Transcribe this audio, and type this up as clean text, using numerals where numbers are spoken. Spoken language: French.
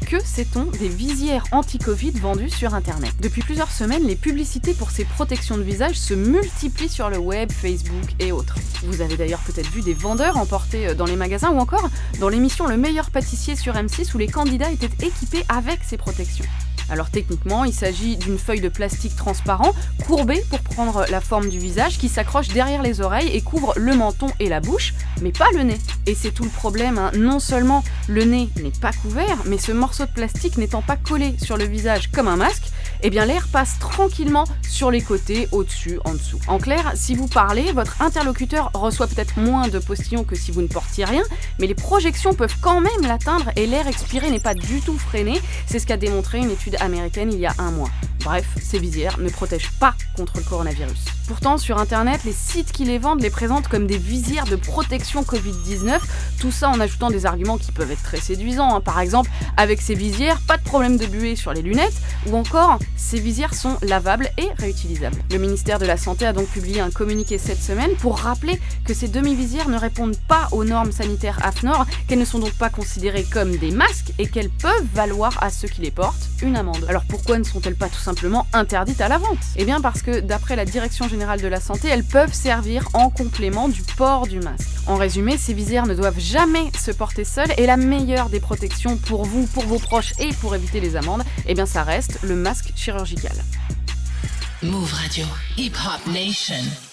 que sait-on des visières anti-Covid vendues sur Internet ? Depuis plusieurs semaines, les publicités pour ces protections de visage se multiplient sur le web, Facebook et autres. Vous avez d'ailleurs peut-être vu des vendeurs emportés dans les magasins ou encore dans l'émission Le meilleur pâtissier sur M6 où les candidats étaient équipés avec ces protections. Alors techniquement, il s'agit d'une feuille de plastique transparent, courbée pour prendre la forme du visage, qui s'accroche derrière les oreilles et couvre le menton et la bouche, mais pas le nez. Et c'est tout le problème, hein. Non seulement le nez n'est pas couvert, mais ce morceau de plastique n'étant pas collé sur le visage comme un masque, eh bien l'air passe tranquillement sur les côtés, au-dessus, en dessous. En clair, si vous parlez, votre interlocuteur reçoit peut-être moins de postillons que si vous ne portiez rien, mais les projections peuvent quand même l'atteindre et l'air expiré n'est pas du tout freiné. C'est ce qu'a démontré une étude américaine il y a 1 mois. Bref, ces visières ne protègent pas contre le coronavirus. Pourtant, sur Internet, les sites qui les vendent les présentent comme des visières de protection Covid-19, tout ça en ajoutant des arguments qui peuvent être très séduisants, hein. Par exemple, avec ces visières, pas de problème de buée sur les lunettes, ou encore, ces visières sont lavables et réutilisables. Le ministère de la Santé a donc publié un communiqué cette semaine pour rappeler que ces demi-visières ne répondent pas aux normes sanitaires AFNOR, qu'elles ne sont donc pas considérées comme des masques et qu'elles peuvent valoir à ceux qui les portent une amende. Alors pourquoi ne sont-elles pas tout simplement interdites à la vente ? Eh bien parce que d'après la Direction générale de la santé, elles peuvent servir en complément du port du masque. En résumé, ces visières ne doivent jamais se porter seules et la meilleure des protections pour vous, pour vos proches et pour éviter les amendes, eh bien ça reste le masque chirurgical. Move Radio, Hip Hop Nation.